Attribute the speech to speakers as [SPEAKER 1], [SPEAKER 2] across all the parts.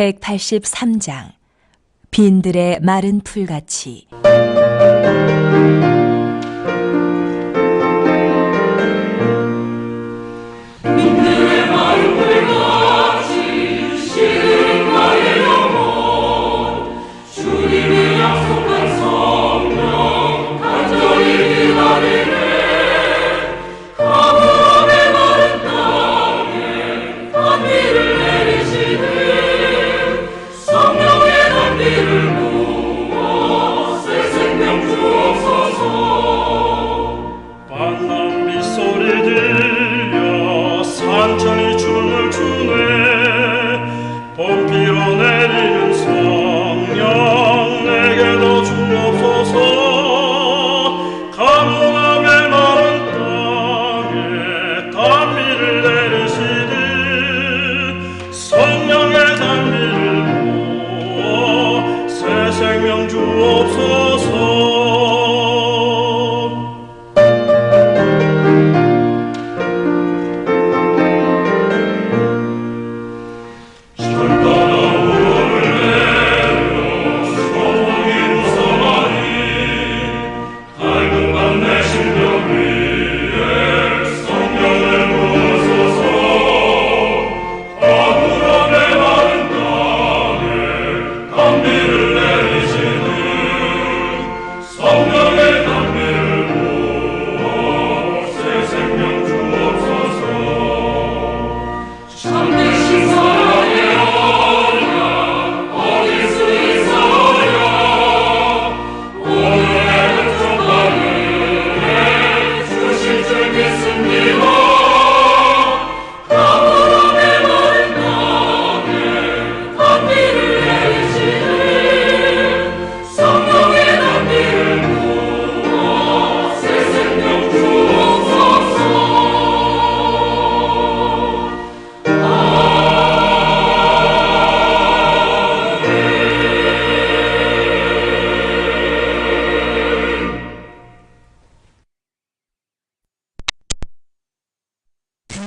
[SPEAKER 1] 183장 빈들의 마른 풀같이.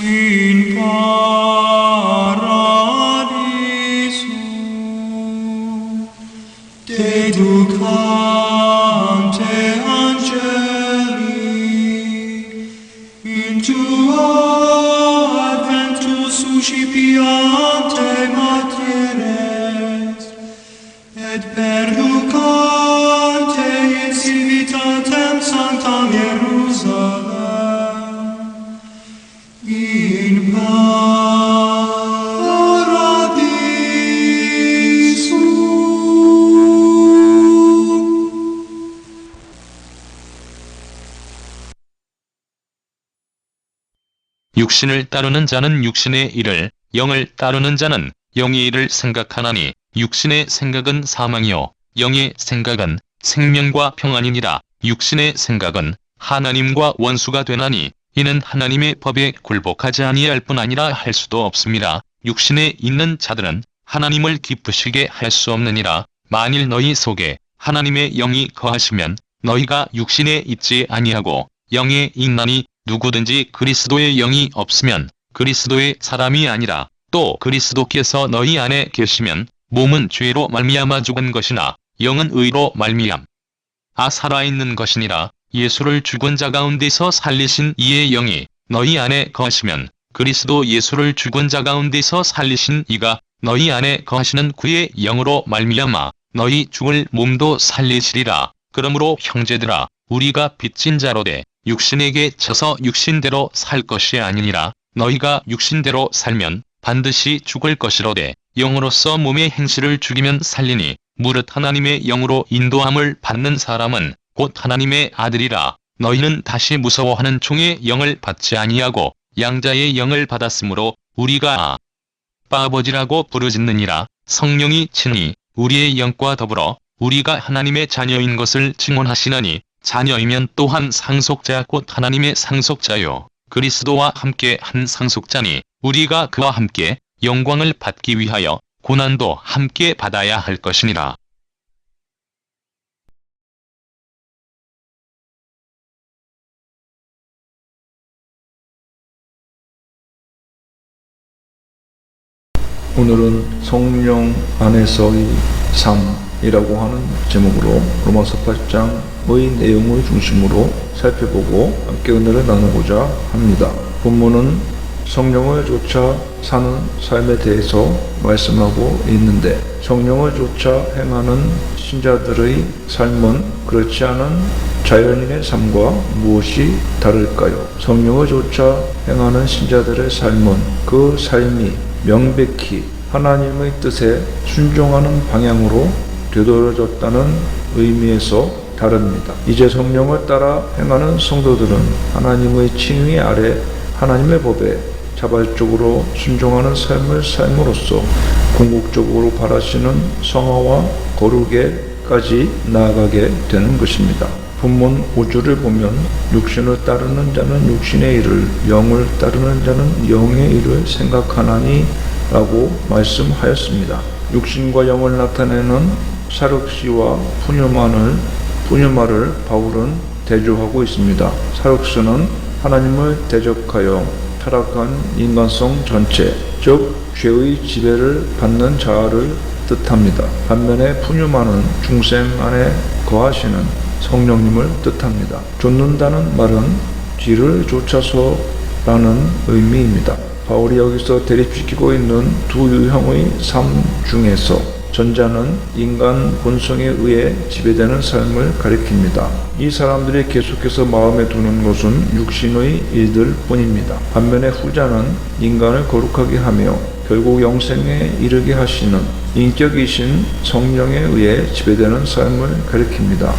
[SPEAKER 2] In paradiso dedicante angeli in tuo adventus suscipiante materes et perducante in civitatem sanctam Hierusalem in paradiso.
[SPEAKER 3] 육신을 따르는 자는 육신의 일을, 영을 따르는 자는 영의 일을 생각하나니 육신의 생각은 사망이요 영의 생각은 생명과 평안이니라. 육신의 생각은 하나님과 원수가 되나니 이는 하나님의 법에 굴복하지 아니할 뿐 아니라 할 수도 없습니다. 육신에 있는 자들은 하나님을 기쁘시게 할 수 없느니라. 만일 너희 속에 하나님의 영이 거하시면 너희가 육신에 있지 아니하고 영에 있나니 누구든지 그리스도의 영이 없으면 그리스도의 사람이 아니라 또 그리스도께서 너희 안에 계시면 몸은 죄로 말미암아 죽은 것이나 영은 의로 말미암아 살아있는 것이니라. 예수를 죽은 자 가운데서 살리신 이의 영이 너희 안에 거하시면 그리스도 예수를 죽은 자 가운데서 살리신 이가 너희 안에 거하시는 그의 영으로 말미암아 너희 죽을 몸도 살리시리라. 그러므로 형제들아 우리가 빚진 자로되 육신에게 져서 육신대로 살 것이 아니니라. 너희가 육신대로 살면 반드시 죽을 것이로되 영으로서 몸의 행실을 죽이면 살리니 무릇 하나님의 영으로 인도함을 받는 사람은 곧 하나님의 아들이라. 너희는 다시 무서워하는 종의 영을 받지 아니하고 양자의 영을 받았으므로 우리가 아빠 아버지라고 부르짖느니라. 성령이 친히 우리의 영과 더불어 우리가 하나님의 자녀인 것을 증언하시나니 자녀이면 또한 상속자 곧 하나님의 상속자요 그리스도와 함께 한 상속자니 우리가 그와 함께 영광을 받기 위하여 고난도 함께 받아야 할 것이니라.
[SPEAKER 4] 오늘은 성령 안에서의 삶이라고 하는 제목으로 로마서 8장의 내용을 중심으로 살펴보고 함께 은혜를 나누고자 합니다. 본문은 성령을 쫓아 사는 삶에 대해서 말씀하고 있는데, 성령을 쫓아 행하는 신자들의 삶은 그렇지 않은 자연인의 삶과 무엇이 다를까요? 성령을 쫓아 행하는 신자들의 삶은 그 삶이 명백히 하나님의 뜻에 순종하는 방향으로 되돌아졌다는 의미에서 다릅니다. 이제 성령을 따라 행하는 성도들은 하나님의 칭의 아래 하나님의 법에 자발적으로 순종하는 삶을 삶으로써 궁극적으로 바라시는 성화와 거룩에까지 나아가게 되는 것입니다. 본문 5절을 보면 육신을 따르는 자는 육신의 일을, 영을 따르는 자는 영의 일을 생각하나니 라고 말씀하였습니다. 육신과 영을 나타내는 사륵시와 푸뉴마를 바울은 대조하고 있습니다. 사륵스는 하나님을 대적하여 타락한 인간성 전체, 즉 죄의 지배를 받는 자아를 뜻합니다. 반면에 푸뉴마는 중생 안에 거하시는 성령님을 뜻합니다. 쫓는다는 말은 뒤를 쫓아서라는 의미입니다. 바울이 여기서 대립시키고 있는 두 유형의 삶 중에서 전자는 인간 본성에 의해 지배되는 삶을 가리킵니다. 이 사람들이 계속해서 마음에 두는 것은 육신의 일들 뿐입니다. 반면에 후자는 인간을 거룩하게 하며 결국 영생에 이르게 하시는 인격이신 성령에 의해 지배되는 삶을 가리킵니다.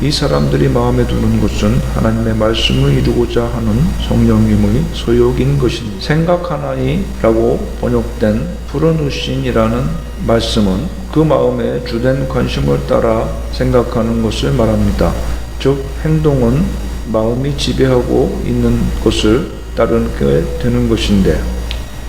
[SPEAKER 4] 이 사람들이 마음에 두는 것은 하나님의 말씀을 이루고자 하는 성령님의 소욕인 것입니다. 생각하나니라고 번역된 프로누신이라는 말씀은 그 마음의 주된 관심을 따라 생각하는 것을 말합니다. 즉 행동은 마음이 지배하고 있는 것을 따르게 되는 것인데,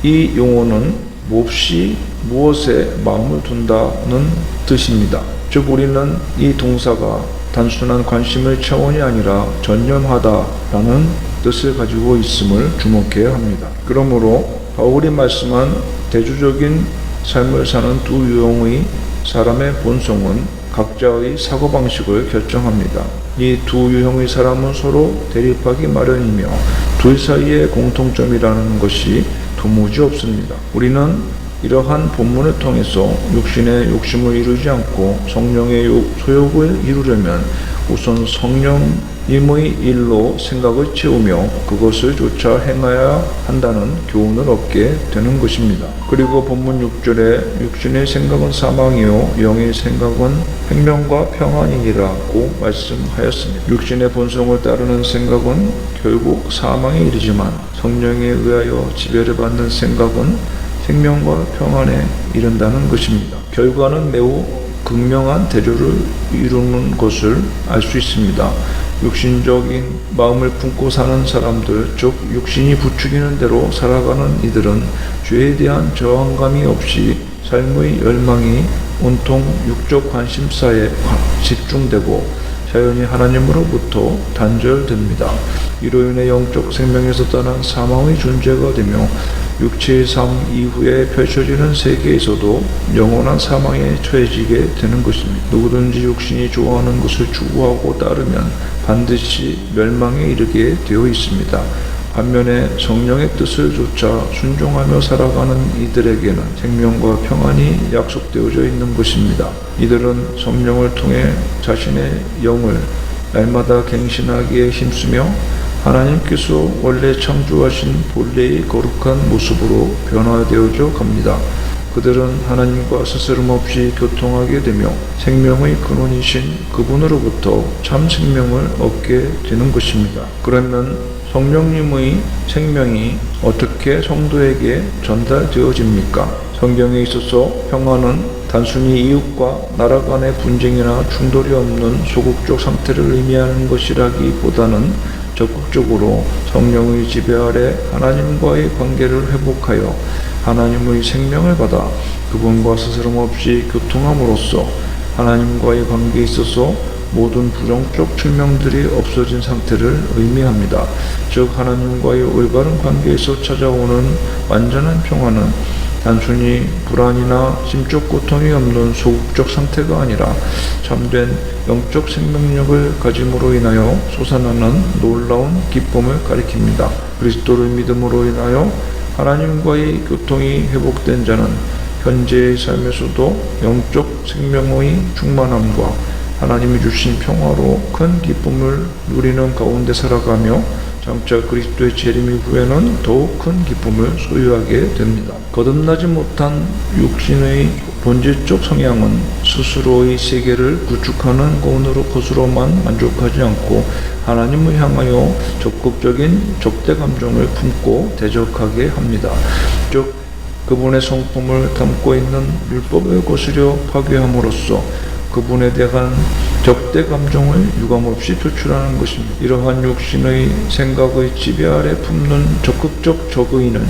[SPEAKER 4] 이 용어는 몹시 무엇에 마음을 둔다는 뜻입니다. 즉 우리는 이 동사가 단순한 관심의 차원이 아니라 전념하다라는 뜻을 가지고 있음을 주목해야 합니다. 그러므로 바울이 말씀한 대조적인 삶을 사는 두 유형의 사람의 본성은 각자의 사고방식을 결정합니다. 이 두 유형의 사람은 서로 대립하기 마련이며 둘 사이의 공통점이라는 것이 도무지 없습니다. 우리는 이러한 본문을 통해서 육신의 욕심을 이루지 않고 성령의 소욕을 이루려면 우선 성령님의 일로 생각을 채우며 그것을 쫓아 행해야 한다는 교훈을 얻게 되는 것입니다. 그리고 본문 6절에 육신의 생각은 사망이요 영의 생각은 생명과 평안이니라고 말씀하였습니다. 육신의 본성을 따르는 생각은 결국 사망에 이르지만 성령에 의하여 지배를 받는 생각은 생명과 평안에 이른다는 것입니다. 결과는 매우 극명한 대조를 이루는 것을 알 수 있습니다. 육신적인 마음을 품고 사는 사람들, 즉 육신이 부추기는 대로 살아가는 이들은 죄에 대한 저항감이 없이 삶의 열망이 온통 육적 관심사에 집중되고 자연히 하나님으로부터 단절됩니다. 이로 인해 영적 생명에서 떠난 사망의 존재가 되며 육체의 삶 이후에 펼쳐지는 세계에서도 영원한 사망에 처해지게 되는 것입니다. 누구든지 육신이 좋아하는 것을 추구하고 따르면 반드시 멸망에 이르게 되어 있습니다. 반면에 성령의 뜻을 쫓아 순종하며 살아가는 이들에게는 생명과 평안이 약속되어져 있는 것입니다. 이들은 성령을 통해 자신의 영을 날마다 갱신하기에 힘쓰며 하나님께서 원래 창조하신 본래의 거룩한 모습으로 변화되어져 갑니다. 그들은 하나님과 스스럼 없이 교통하게 되며 생명의 근원이신 그분으로부터 참 생명을 얻게 되는 것입니다. 그러면 성령님의 생명이 어떻게 성도에게 전달되어집니까? 성경에 있어서 평안은 단순히 이웃과 나라 간의 분쟁이나 충돌이 없는 소극적 상태를 의미하는 것이라기보다는 적극적으로 성령의 지배 아래 하나님과의 관계를 회복하여 하나님의 생명을 받아 그분과 스스럼 없이 교통함으로써 하나님과의 관계에 있어서 모든 부정적 측면들이 없어진 상태를 의미합니다. 즉 하나님과의 올바른 관계에서 찾아오는 완전한 평안은 단순히 불안이나 심적 고통이 없는 소극적 상태가 아니라 참된 영적 생명력을 가짐으로 인하여 솟아나는 놀라운 기쁨을 가리킵니다. 그리스도를 믿음으로 인하여 하나님과의 교통이 회복된 자는 현재의 삶에서도 영적 생명의 충만함과 하나님이 주신 평화로 큰 기쁨을 누리는 가운데 살아가며 장차 그리스도의 재림 이후에는 더욱 큰 기쁨을 소유하게 됩니다. 거듭나지 못한 육신의 본질적 성향은 스스로의 세계를 구축하는 것으로만 만족하지 않고 하나님을 향하여 적극적인 적대 감정을 품고 대적하게 합니다. 즉 그분의 성품을 담고 있는 율법을 거스려 파괴함으로써 그분에 대한 적대 감정을 유감없이 표출하는 것입니다. 이러한 육신의 생각의 지배 아래 품는 적극적 적의는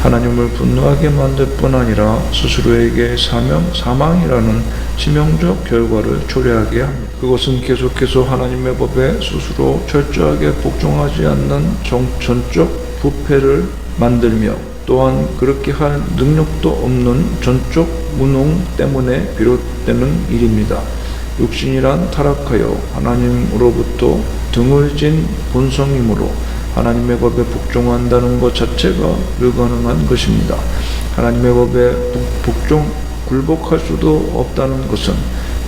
[SPEAKER 4] 하나님을 분노하게 만들 뿐 아니라 스스로에게 사망이라는 치명적 결과를 초래하게 합니다. 그것은 계속해서 하나님의 법에 스스로 철저하게 복종하지 않는 전적 부패를 만들며 또한 그렇게 할 능력도 없는 전적 무능 때문에 비롯되는 일입니다. 육신이란 타락하여 하나님으로부터 등을 진 본성이므로 하나님의 법에 복종한다는 것 자체가 불가능한 것입니다. 하나님의 법에 굴복할 수도 없다는 것은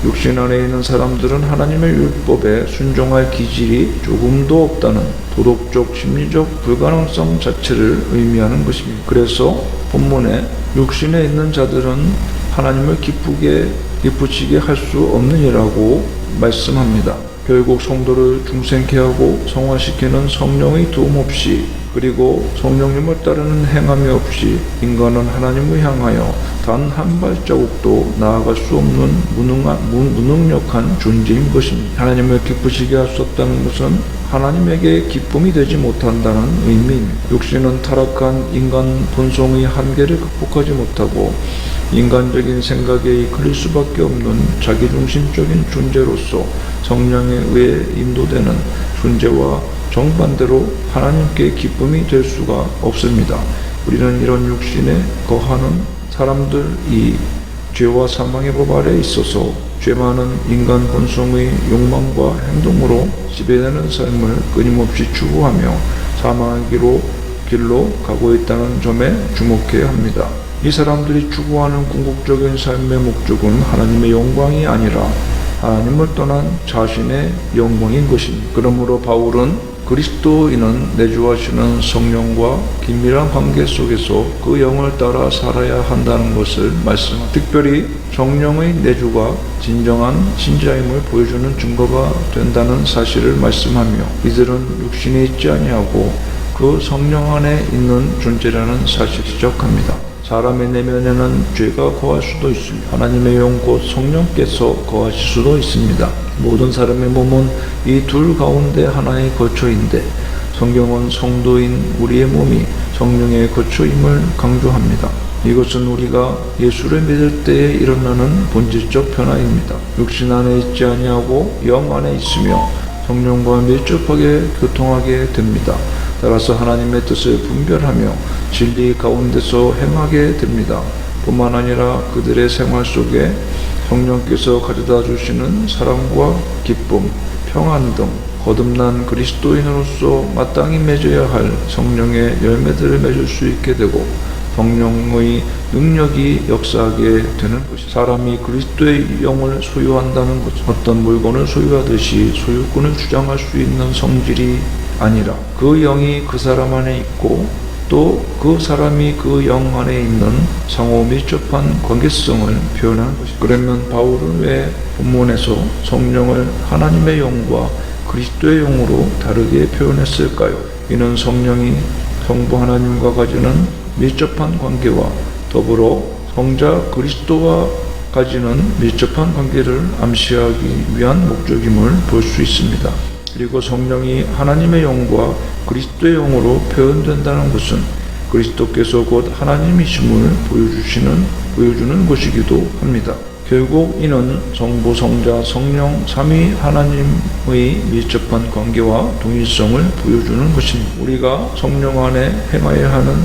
[SPEAKER 4] 육신 안에 있는 사람들은 하나님의 율법에 순종할 기질이 조금도 없다는 도덕적, 심리적 불가능성 자체를 의미하는 것입니다. 그래서 본문에 육신에 있는 자들은 하나님을 기쁘시게 할 수 없느니라고 말씀합니다. 결국 성도를 중생케 하고 성화시키는 성령의 도움 없이 그리고 성령님을 따르는 행함이 없이 인간은 하나님을 향하여 단 한 발자국도 나아갈 수 없는 무능력한 존재인 것입니다. 하나님을 기쁘시게 할 수 없다는 것은 하나님에게 기쁨이 되지 못한다는 의미입니다. 육신은 타락한 인간 본성의 한계를 극복하지 못하고 인간적인 생각에 이끌릴 수밖에 없는 자기중심적인 존재로서 성령에 의해 인도되는 존재와 정반대로 하나님께 기쁨이 될 수가 없습니다. 우리는 이런 육신에 거하는 사람들이 죄와 사망의 법 아래 있어서 죄 많은 인간 본성의 욕망과 행동으로 지배되는 삶을 끊임없이 추구하며 사망의 길로 가고 있다는 점에 주목해야 합니다. 이 사람들이 추구하는 궁극적인 삶의 목적은 하나님의 영광이 아니라 하나님을 떠난 자신의 영광인 것입니다. 그러므로 바울은 그리스도인은 내주하시는 성령과 긴밀한 관계 속에서 그 영을 따라 살아야 한다는 것을 말씀합니다. 특별히 성령의 내주가 진정한 신자임을 보여주는 증거가 된다는 사실을 말씀하며 이들은 육신에 있지 아니하고 그 성령 안에 있는 존재라는 사실을 지적합니다. 사람의 내면에는 죄가 거할 수도 있습니다. 하나님의 영 곧 성령께서 거하실 수도 있습니다. 모든 사람의 몸은 이 둘 가운데 하나의 거처인데 성경은 성도인 우리의 몸이 성령의 거처임을 강조합니다. 이것은 우리가 예수를 믿을 때에 일어나는 본질적 변화입니다. 육신 안에 있지 아니하고 영 안에 있으며 성령과 밀접하게 교통하게 됩니다. 따라서 하나님의 뜻을 분별하며 진리 가운데서 행하게 됩니다. 뿐만 아니라 그들의 생활 속에 성령께서 가져다 주시는 사랑과 기쁨, 평안 등 거듭난 그리스도인으로서 마땅히 맺어야 할 성령의 열매들을 맺을 수 있게 되고 성령의 능력이 역사하게 되는 것입니다. 사람이 그리스도의 영을 소유한다는 것은 어떤 물건을 소유하듯이 소유권을 주장할 수 있는 성질이 아니라 그 영이 그 사람 안에 있고 또 그 사람이 그 영 안에 있는 상호 밀접한 관계성을 표현하는 것입니다. 그러면 바울은 왜 본문에서 성령을 하나님의 영과 그리스도의 영으로 다르게 표현했을까요? 이는 성령이 성부 하나님과 가지는 밀접한 관계와 더불어 성자 그리스도와 가지는 밀접한 관계를 암시하기 위한 목적임을 볼 수 있습니다. 그리고 성령이 하나님의 영과 그리스도의 영으로 표현된다는 것은 그리스도께서 곧 하나님이심을 보여주는 것이기도 합니다. 결국 이는 성부, 성자, 성령, 삼위 하나님의 밀접한 관계와 동일성을 보여주는 것입니다. 우리가 성령 안에 행하여야 하는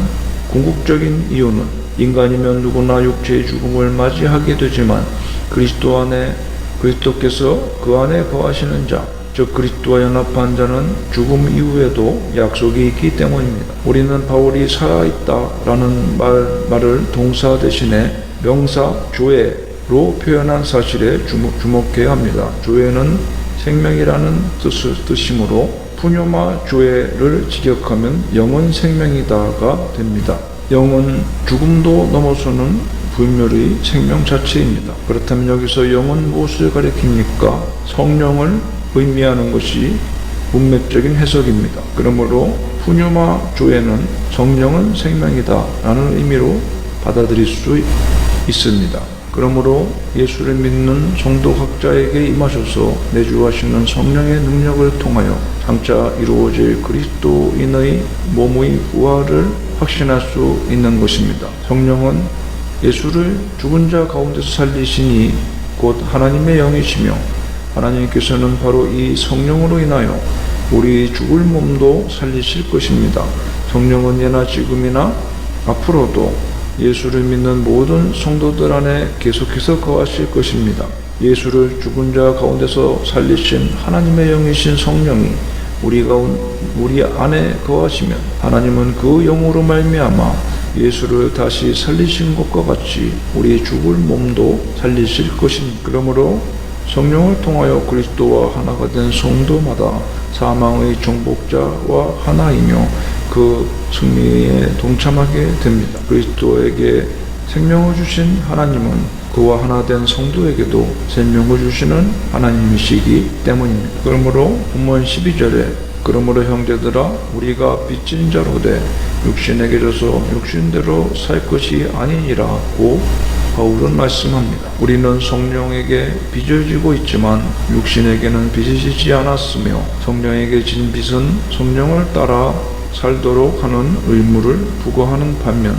[SPEAKER 4] 궁극적인 이유는 인간이면 누구나 육체의 죽음을 맞이하게 되지만 그리스도 안에 그리스도께서 그 안에 거하시는 자, 즉 그리스도와 연합한 자는 죽음 이후에도 약속이 있기 때문입니다. 우리는 바울이 살아있다라는 말을 동사 대신에 명사 조에로 표현한 사실에 주목해야 합니다. 조에는 생명이라는 뜻이므로 푸뇨마 조에를 직역하면 영은 생명이다가 됩니다. 영은 죽음도 넘어서는 불멸의 생명 자체입니다. 그렇다면 여기서 영은 무엇을 가리킵니까? 성령을 의미하는 것이 문맥적인 해석입니다. 그러므로 푸뇨마 조에는 성령은 생명이다 라는 의미로 받아들일 수 있습니다. 그러므로 예수를 믿는 성도 각자에게 임하셔서 내주하시는 성령의 능력을 통하여 장차 이루어질 그리스도인의 몸의 부활을 확신할 수 있는 것입니다. 성령은 예수를 죽은 자 가운데서 살리시니 곧 하나님의 영이시며 하나님께서는 바로 이 성령으로 인하여 우리 죽을 몸도 살리실 것입니다. 성령은 예나 지금이나 앞으로도 예수를 믿는 모든 성도들 안에 계속해서 거하실 것입니다. 예수를 죽은 자 가운데서 살리신 하나님의 영이신 성령이 우리 안에 거하시면 하나님은 그 영으로 말미암아 예수를 다시 살리신 것과 같이 우리 죽을 몸도 살리실 것입니다. 그러므로 성령을 통하여 그리스도와 하나가 된 성도마다 사망의 정복자와 하나이며 그 승리에 동참하게 됩니다. 그리스도에게 생명을 주신 하나님은 그와 하나 된 성도에게도 생명을 주시는 하나님이시기 때문입니다. 그러므로 본문 12절에 그러므로 형제들아 우리가 빚진 자로 돼 육신에게 져서 육신대로 살 것이 아니니라고 바울은 말씀합니다. 우리는 성령에게 빚을 지고 있지만 육신에게는 빚을 지지 않았으며 성령에게 진 빚은 성령을 따라 살도록 하는 의무를 부과하는 반면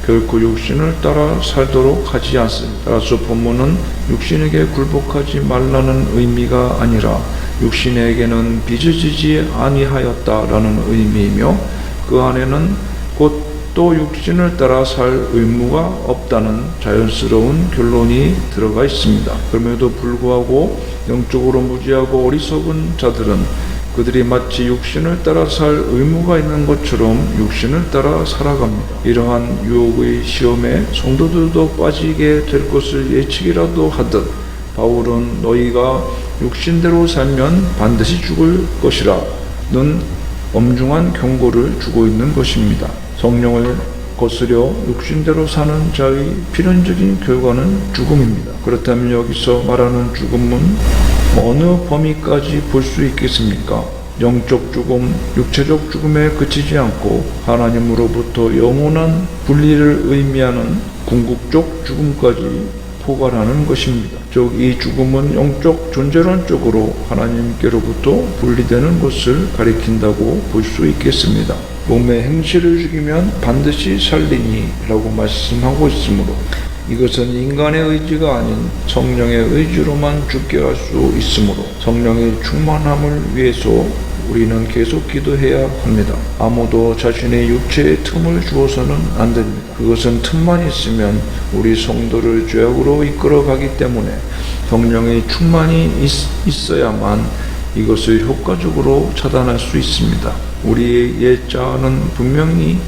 [SPEAKER 4] 결코 육신을 따라 살도록 하지 않습니다. 따라서 본문은 육신에게 굴복하지 말라는 의미가 아니라 육신에게는 빚을 지지 아니하였다라는 의미이며 그 안에는 곧 또 육신을 따라 살 의무가 없다는 자연스러운 결론이 들어가 있습니다. 그럼에도 불구하고 영적으로 무지하고 어리석은 자들은 그들이 마치 육신을 따라 살 의무가 있는 것처럼 육신을 따라 살아갑니다. 이러한 유혹의 시험에 성도들도 빠지게 될 것을 예측이라도 하듯 바울은 너희가 육신대로 살면 반드시 죽을 것이라는 엄중한 경고를 주고 있는 것입니다. 성령을 거스려 육신대로 사는 자의 필연적인 결과는 죽음입니다. 그렇다면 여기서 말하는 죽음은 어느 범위까지 볼 수 있겠습니까? 영적 죽음, 육체적 죽음에 그치지 않고 하나님으로부터 영원한 분리를 의미하는 궁극적 죽음까지 포괄하는 것입니다. 즉 이 죽음은 영적 존재론적으로 하나님께로부터 분리되는 것을 가리킨다고 볼 수 있겠습니다. 몸의 행실을 죽이면 반드시 살리니 라고 말씀하고 있으므로 이것은 인간의 의지가 아닌 성령의 의지로만 죽게 할 수 있으므로 성령의 충만함을 위해서 우리는 계속 기도해야 합니다. 아무도 자신의 육체의 틈을 주어서는 안 됩니다. 그것은 틈만 있으면 우리 성도를 죄악으로 이끌어가기 때문에 성령의 충만이 있어야만 이것을 효과적으로 차단할 수 있습니다. 우리의 옛 자아는 분명히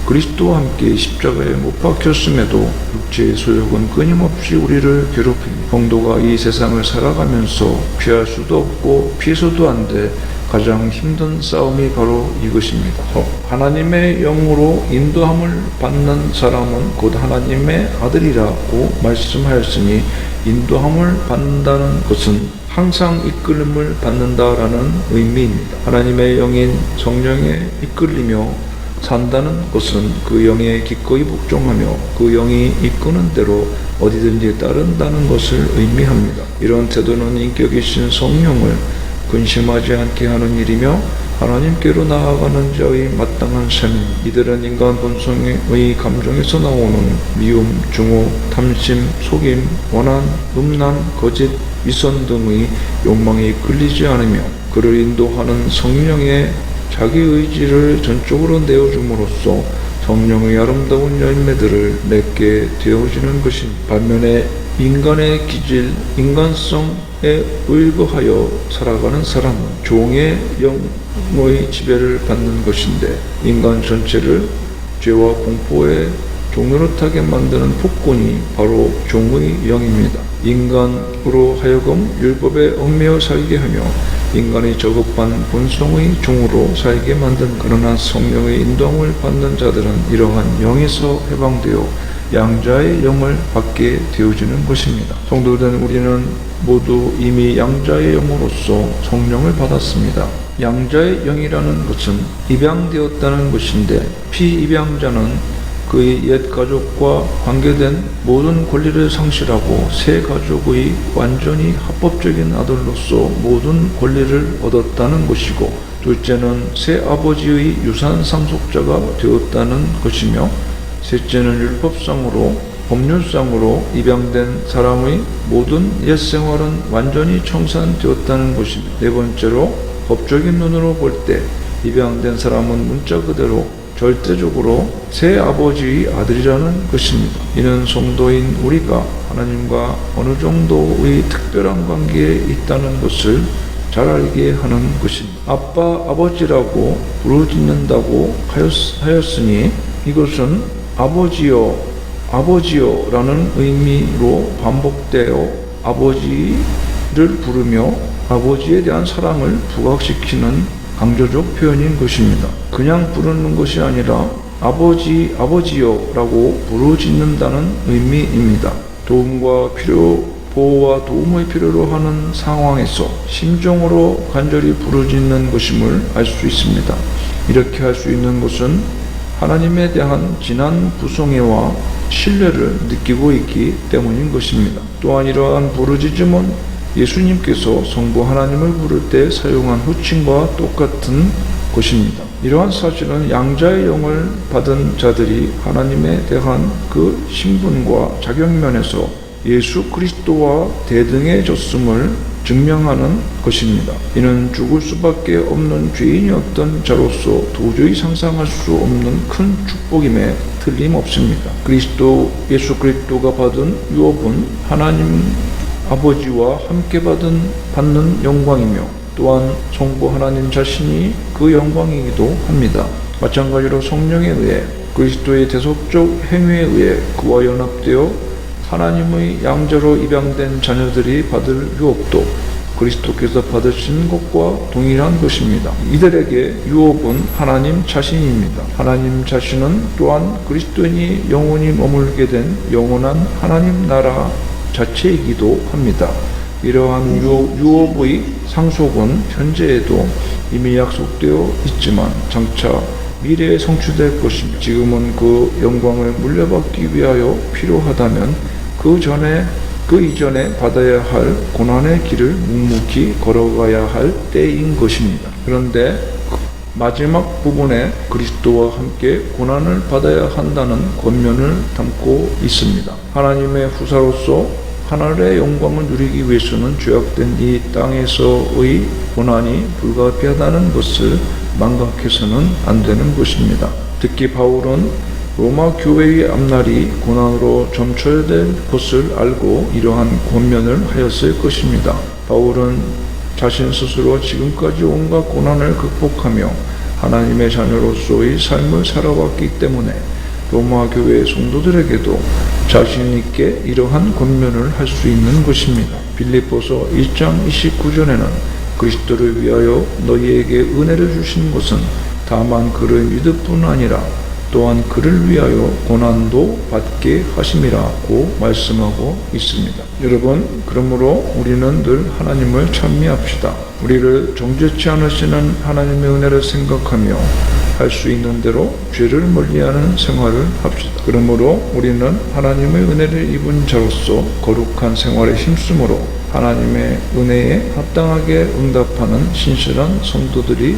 [SPEAKER 4] 그리스도와 함께 십자가에 못 박혔음에도 육체의 소욕은 끊임없이 우리를 괴롭힙니다. 성도가 이 세상을 살아가면서 피할 수도 없고 피해서도 안 돼 가장 힘든 싸움이 바로 이것입니다. 하나님의 영으로 인도함을 받는 사람은 곧 하나님의 아들이라고 말씀하였으니 인도함을 받는다는 것은 항상 이끌림을 받는다라는 의미입니다. 하나님의 영인 성령에 이끌리며 산다는 것은 그 영에 기꺼이 복종하며 그 영이 이끄는 대로 어디든지 따른다는 것을 의미합니다. 이런 태도는 인격이신 성령을 근심하지 않게 하는 일이며 하나님께로 나아가는 자의 마땅한 삶입니다. 이들은 인간 본성의 감정에서 나오는 미움, 증오, 탐심, 속임, 원한, 음란, 거짓, 위선 등의 욕망에 끌리지 않으며 그를 인도하는 성령의 자기 의지를 전적으로 내어줌으로써 성령의 아름다운 열매들을 맺게 되어지는 것입니다. 반면에 인간의 기질, 인간성에 의거하여 살아가는 사람은 종의 영의 지배를 받는 것인데, 인간 전체를 죄와 공포에 종노릇하게 만드는 폭군이 바로 종의 영입니다. 인간으로 하여금 율법에 얽매여 살게 하며 인간이 저급한 본성의 종으로 살게 만든, 그러나 성령의 인도함을 받는 자들은 이러한 영에서 해방되어 양자의 영을 받게 되어지는 것입니다. 성도된 우리는 모두 이미 양자의 영으로서 성령을 받았습니다. 양자의 영이라는 것은 입양되었다는 것인데, 피입양자는 그의 옛 가족과 관계된 모든 권리를 상실하고 새 가족의 완전히 합법적인 아들로서 모든 권리를 얻었다는 것이고, 둘째는 새 아버지의 유산 상속자가 되었다는 것이며, 셋째는 율법상으로 법률상으로 입양된 사람의 모든 옛 생활은 완전히 청산되었다는 것입니다. 네 번째로 법적인 눈으로 볼 때 입양된 사람은 문자 그대로 절대적으로 새 아버지의 아들이라는 것입니다. 이는 성도인 우리가 하나님과 어느 정도의 특별한 관계에 있다는 것을 잘 알게 하는 것입니다. 아빠, 아버지라고 부르짖는다고 하였으니 이것은 아버지요, 아버지요 라는 의미로 반복되어 아버지를 부르며 아버지에 대한 사랑을 부각시키는 강조적 표현인 것입니다. 그냥 부르는 것이 아니라 아버지, 아버지요 라고 부르짖는다는 의미입니다. 도움과 보호와 도움의 필요로 하는 상황에서 심정으로 간절히 부르짖는 것임을 알 수 있습니다. 이렇게 할 수 있는 것은 하나님에 대한 진한 부성애와 신뢰를 느끼고 있기 때문인 것입니다. 또한 이러한 부르짖음은 예수님께서 성부 하나님을 부를 때 사용한 호칭과 똑같은 것입니다. 이러한 사실은 양자의 영을 받은 자들이 하나님에 대한 그 신분과 자격면에서 예수 그리스도와 대등해졌음을 증명하는 것입니다. 이는 죽을 수밖에 없는 죄인이었던 자로서 도저히 상상할 수 없는 큰 축복임에 틀림없습니다. 예수 그리스도가 받은 유업은 하나님 아버지와 함께 받는 영광이며, 또한 성부 하나님 자신이 그 영광이기도 합니다. 마찬가지로 성령에 의해 그리스도의 대속적 행위에 의해 그와 연합되어 하나님의 양자로 입양된 자녀들이 받을 유업도 그리스도께서 받으신 것과 동일한 것입니다. 이들에게 유업은 하나님 자신입니다. 하나님 자신은 또한 그리스도인이 영원히 머물게 된 영원한 하나님 나라 자체이기도 합니다. 이러한 유업의 상속은 현재에도 이미 약속되어 있지만 장차 미래에 성취될 것입니다. 지금은 그 영광을 물려받기 위하여 필요하다면 그 이전에 받아야 할 고난의 길을 묵묵히 걸어가야 할 때인 것입니다. 그런데 마지막 부분에 그리스도와 함께 고난을 받아야 한다는 권면을 담고 있습니다. 하나님의 후사로서 하늘의 영광을 누리기 위해서는 죄악된 이 땅에서의 고난이 불가피하다는 것을 망각해서는 안 되는 것입니다. 특히 바울은 로마 교회의 앞날이 고난으로 점철될 것을 알고 이러한 권면을 하였을 것입니다. 바울은 자신 스스로 지금까지 온갖 고난을 극복하며 하나님의 자녀로서의 삶을 살아왔기 때문에 로마 교회 성도들에게도 자신 있게 이러한 권면을 할 수 있는 것입니다. 빌립보서 1장 29절에는 그리스도를 위하여 너희에게 은혜를 주신 것은 다만 그를 믿을 뿐 아니라 또한 그를 위하여 고난도 받게 하심이라고 말씀하고 있습니다. 여러분, 그러므로 우리는 늘 하나님을 찬미합시다. 우리를 정죄치 않으시는 하나님의 은혜를 생각하며 할 수 있는 대로 죄를 멀리하는 생활을 합시다. 그러므로 우리는 하나님의 은혜를 입은 자로서 거룩한 생활에 힘쓰므로 하나님의 은혜에 합당하게 응답하는 신실한 성도들이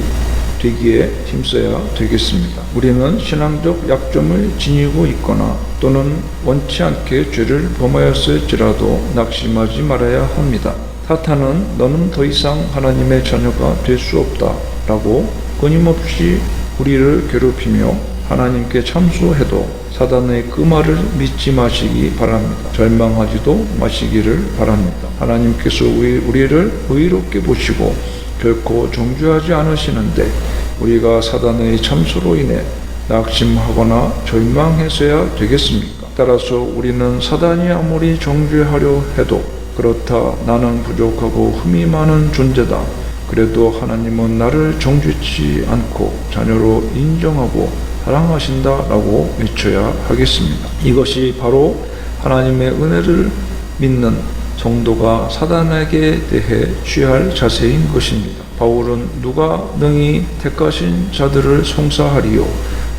[SPEAKER 4] 되기에 힘써야 되겠습니다. 우리는 신앙적 약점을 지니고 있거나 또는 원치 않게 죄를 범하였을지라도 낙심하지 말아야 합니다. 사탄은 너는 더 이상 하나님의 자녀가 될 수 없다 라고 끊임없이 우리를 괴롭히며 하나님께 참소해도 사단의 그 말을 믿지 마시기 바랍니다. 절망하지도 마시기를 바랍니다. 하나님께서 우리를 의롭게 보시고 결코 정죄하지 않으시는데 우리가 사단의 참소로 인해 낙심하거나 절망해서야 되겠습니까? 따라서 우리는 사단이 아무리 정죄하려 해도 그렇다, 나는 부족하고 흠이 많은 존재다, 그래도 하나님은 나를 정죄치 않고 자녀로 인정하고 사랑하신다라고 외쳐야 하겠습니다. 이것이 바로 하나님의 은혜를 믿는 성도가 사단에게 대해 취할 자세인 것입니다. 바울은 누가 능히 택하신 자들을 송사하리요,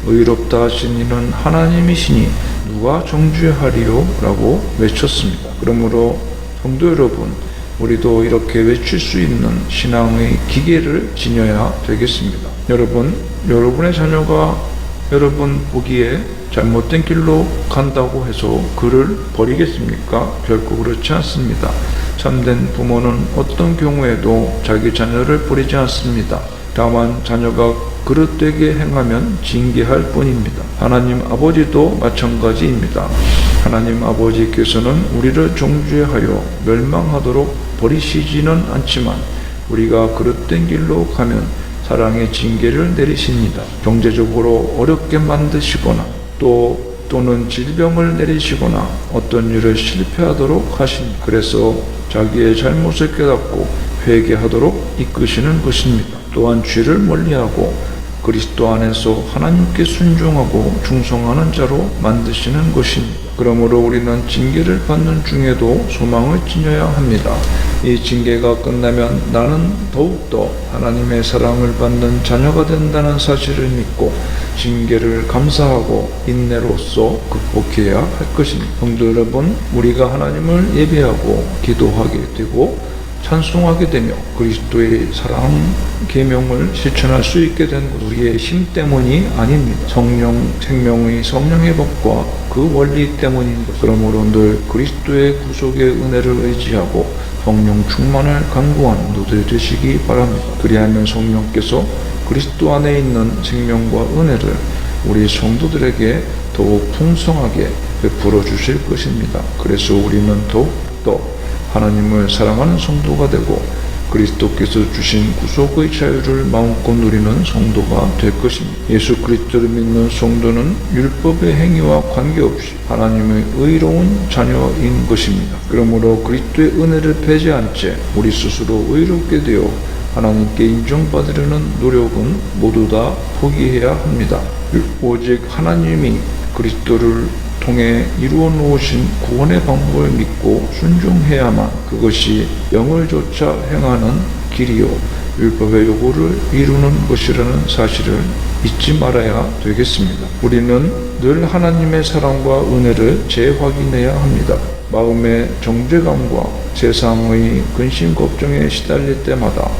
[SPEAKER 4] 의롭다 하신 이는 하나님이시니 누가 정죄하리요? 라고 외쳤습니다. 그러므로 성도 여러분, 우리도 이렇게 외칠 수 있는 신앙의 기계를 지녀야 되겠습니다. 여러분의 자녀가 여러분 보기에 잘못된 길로 간다고 해서 그를 버리겠습니까? 결코 그렇지 않습니다. 참된 부모는 어떤 경우에도 자기 자녀를 버리지 않습니다. 다만 자녀가 그릇되게 행하면 징계할 뿐입니다. 하나님 아버지도 마찬가지입니다. 하나님 아버지께서는 우리를 정죄하여 멸망하도록 버리시지는 않지만 우리가 그릇된 길로 가면 사랑의 징계를 내리십니다. 경제적으로 어렵게 만드시거나 또는 질병을 내리시거나 어떤 일을 실패하도록 하십니다. 그래서 자기의 잘못을 깨닫고 회개하도록 이끄시는 것입니다. 또한 죄를 멀리하고 그리스도 안에서 하나님께 순종하고 충성하는 자로 만드시는 것입니다. 그러므로 우리는 징계를 받는 중에도 소망을 지녀야 합니다. 이 징계가 끝나면 나는 더욱더 하나님의 사랑을 받는 자녀가 된다는 사실을 믿고 징계를 감사하고 인내로써 극복해야 할 것입니다. 성도 여러분, 우리가 하나님을 예배하고 기도하게 되고 찬송하게 되며 그리스도의 사랑 계명을 실천할 수 있게 된 것, 우리의 힘 때문이 아닙니다. 생명의 성령의 법과 그 원리 때문인 것. 그러므로 늘 그리스도의 구속의 은혜를 의지하고 성령 충만을 간구하는 성도들 되시기 바랍니다. 그리하면 성령께서 그리스도 안에 있는 생명과 은혜를 우리 성도들에게 더욱 풍성하게 베풀어 주실 것입니다. 그래서 우리는 더욱더 하나님을 사랑하는 성도가 되고 그리스도께서 주신 구속의 자유를 마음껏 누리는 성도가 될 것입니다. 예수 그리스도를 믿는 성도는 율법의 행위와 관계없이 하나님의 의로운 자녀인 것입니다. 그러므로 그리스도의 은혜를 배제한 채 우리 스스로 의롭게 되어 하나님께 인정받으려는 노력은 모두 다 포기해야 합니다. 오직 하나님이 그리스도를 통해 이루어 놓으신 구원의 방법을 믿고 순종해야만 그것이 영을 쫓아 행하는 길이요 율법의 요구를 이루는 것이라는 사실을 잊지 말아야 되겠습니다. 우리는 늘 하나님의 사랑과 은혜를 재확인해야 합니다. 마음의 정죄감과 세상의 근심 걱정에 시달릴 때마다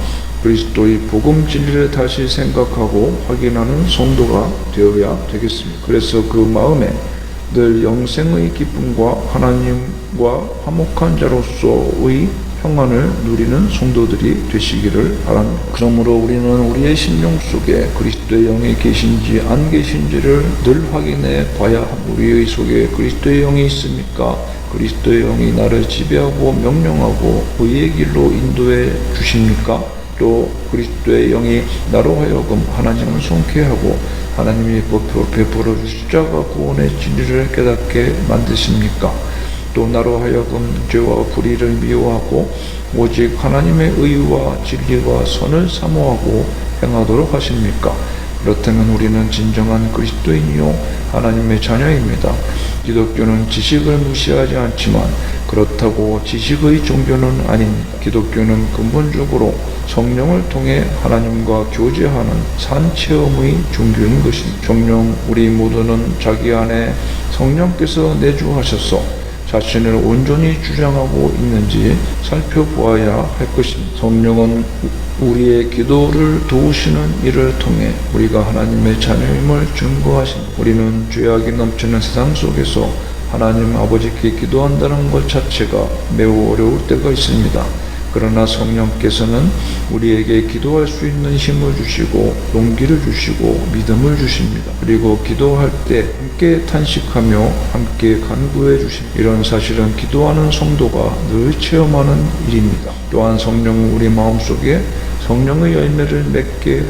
[SPEAKER 4] 그리스도의 복음 진리를 다시 생각하고 확인하는 성도가 되어야 되겠습니다. 그래서 그 마음에 늘 영생의 기쁨과 하나님과 화목한 자로서의 평안을 누리는 성도들이 되시기를 바랍니다. 그러므로 우리는 우리의 심령 속에 그리스도의 영이 계신지 안 계신지를 늘 확인해 봐야 합니다. 우리의 속에 그리스도의 영이 있습니까? 그리스도의 영이 나를 지배하고 명령하고 의의 길로 인도해 주십니까? 또 그리스도의 영이 나로 하여금 하나님을 송케하고 하나님이 베풀어 십자가 구원의 진리를 깨닫게 만드십니까? 또 나로 하여금 죄와 불의를 미워하고 오직 하나님의 의와 진리와 선을 사모하고 행하도록 하십니까? 그렇다면 우리는 진정한 그리스도인이요 하나님의 자녀입니다. 기독교는 지식을 무시하지 않지만 그렇다고 지식의 종교는 아닙니다. 기독교는 근본적으로 성령을 통해 하나님과 교제하는 산체험의 종교인 것입니다. 성령 우리 모두는 자기 안에 성령께서 내주하셔서 자신을 온전히 주장하고 있는지 살펴보아야 할 것입니다. 성령은 우리의 기도를 도우시는 일을 통해 우리가 하나님의 자녀임을 증거하십니다. 우리는 죄악이 넘치는 세상 속에서 하나님 아버지께 기도한다는 것 자체가 매우 어려울 때가 있습니다. 그러나 성령께서는 우리에게 기도할 수 있는 힘을 주시고 용기를 주시고 믿음을 주십니다. 그리고 기도할 때 함께 탄식하며 함께 간구해 주십니다. 이런 사실은 기도하는 성도가 늘 체험하는 일입니다. 또한 성령은 우리 마음속에 성령의 열매를 맺게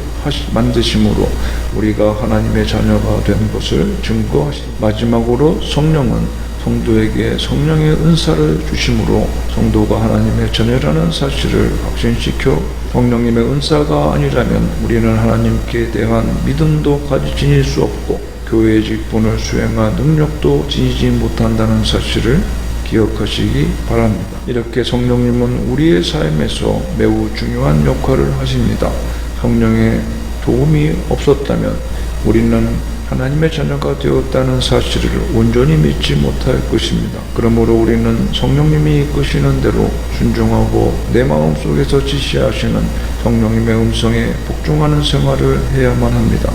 [SPEAKER 4] 만드심으로 우리가 하나님의 자녀가 된 것을 증거하십니다. 마지막으로 성령은 성도에게 성령의 은사를 주심으로 성도가 하나님의 자녀라는 사실을 확신시켜 성령님의 은사가 아니라면 우리는 하나님께 대한 믿음도 지닐 수 없고 교회의 직분을 수행할 능력도 지니지 못한다는 사실을 기억하시기 바랍니다. 이렇게 성령님은 우리의 삶에서 매우 중요한 역할을 하십니다. 성령의 도움이 없었다면 우리는 하나님의 자녀가 되었다는 사실을 온전히 믿지 못할 것입니다. 그러므로 우리는 성령님이 이끄시는 대로 순종하고 내 마음속에서 지시하시는 성령님의 음성에 복종하는 생활을 해야만 합니다.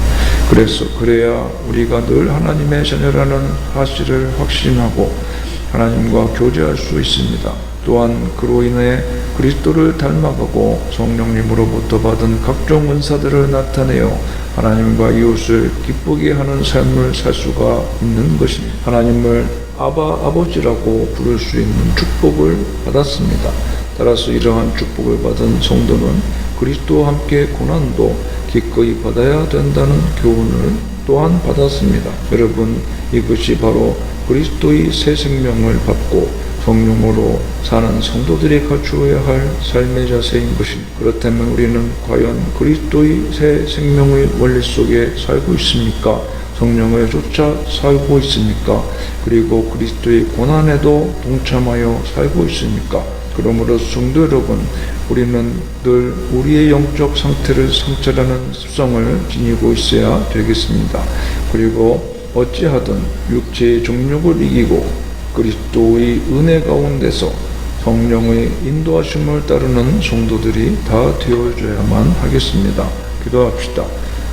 [SPEAKER 4] 그래야 우리가 늘 하나님의 자녀라는 사실을 확신하고 하나님과 교제할 수 있습니다. 또한 그로 인해 그리스도를 닮아가고 성령님으로부터 받은 각종 은사들을 나타내어 하나님과 이웃을 기쁘게 하는 삶을 살 수가 있는 것입니다. 하나님을 아버지라고 부를 수 있는 축복을 받았습니다. 따라서 이러한 축복을 받은 성도는 그리스도와 함께 고난도 기꺼이 받아야 된다는 교훈을 또한 받았습니다. 여러분, 이것이 바로 그리스도의 새 생명을 받고 성령으로 사는 성도들이 갖추어야 할 삶의 자세인 것입니다. 그렇다면 우리는 과연 그리스도의 새 생명의 원리 속에 살고 있습니까? 성령을 쫓아 살고 있습니까? 그리고 그리스도의 고난에도 동참하여 살고 있습니까? 그러므로 성도 여러분, 우리는 늘 우리의 영적 상태를 성찰하는 습성을 지니고 있어야 되겠습니다. 그리고 어찌하든 육체의 정욕을 이기고 그리스도의 은혜 가운데서 성령의 인도하심을 따르는 성도들이 다 되어줘야만 하겠습니다. 기도합시다.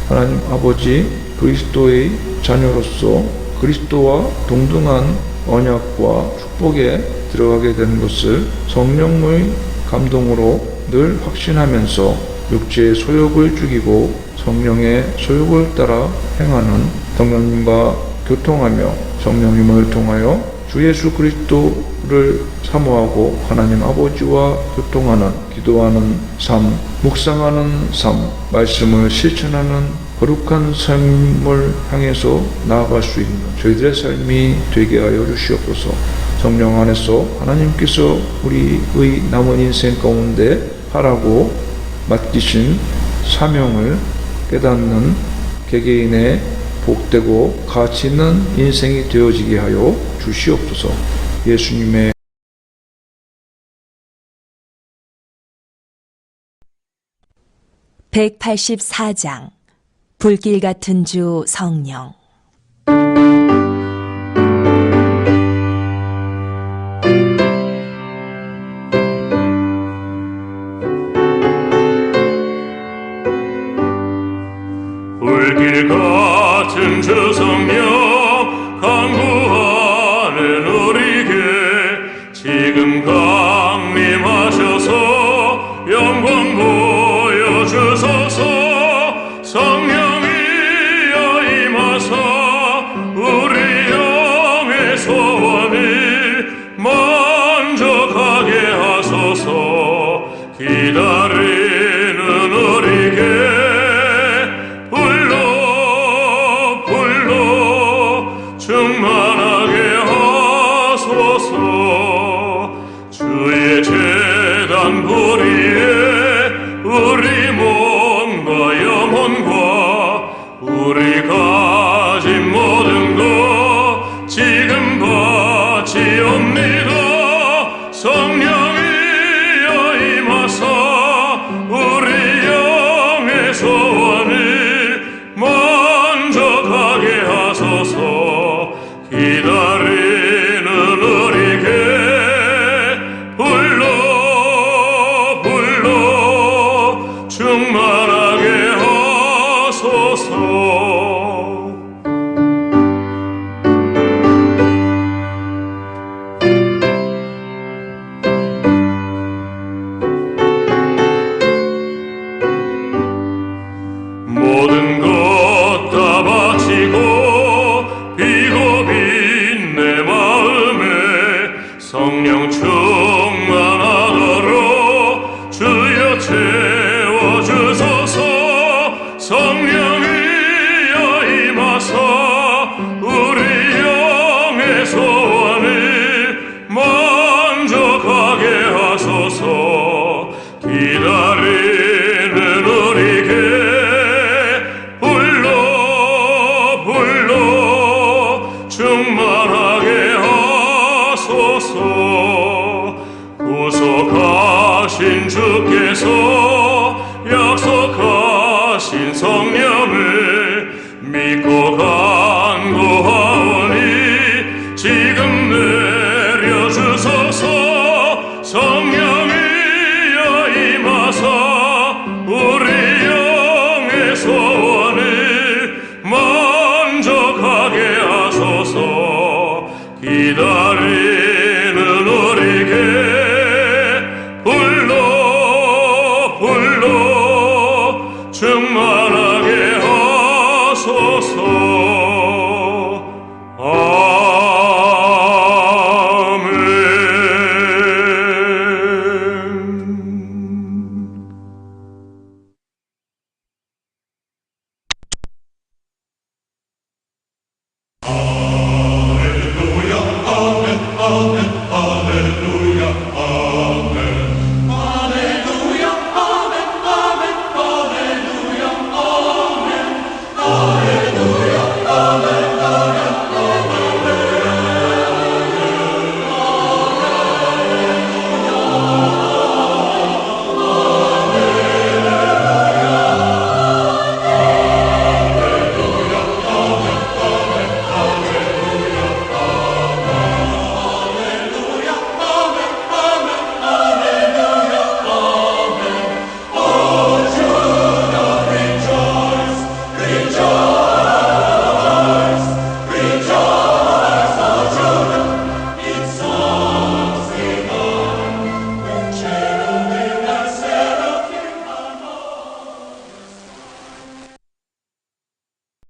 [SPEAKER 4] 하나님 아버지, 그리스도의 자녀로서 그리스도와 동등한 언약과 축복에 들어가게 된 것을 성령의 감동으로 늘 확신하면서 육체의 소욕을 죽이고 성령의 소욕을 따라 행하는 성령님과 교통하며 성령님을 통하여 주 예수 그리스도를 사모하고 하나님 아버지와 교통하는, 기도하는 삶, 묵상하는 삶, 말씀을 실천하는 거룩한 삶을 향해서 나아갈 수 있는 저희들의 삶이 되게 하여 주시옵소서. 성령 안에서 하나님께서 우리의 남은 인생 가운데 하라고 맡기신 사명을 깨닫는 개개인의 복되고 가치 있는 인생이 되어지게 하여 주시옵소서. 예수님의
[SPEAKER 1] 184장 불길 같은 주 성령.
[SPEAKER 5] 불길 같은 주 성령 간구하는 우리에게 지금 강림하셔서 영광 보여주소서. 성령이여 임하사 우리 영의 소원을 만족하게 하소서. 기다리는 우리에게 충만하게 하소서. 주의 제단 보리에 성령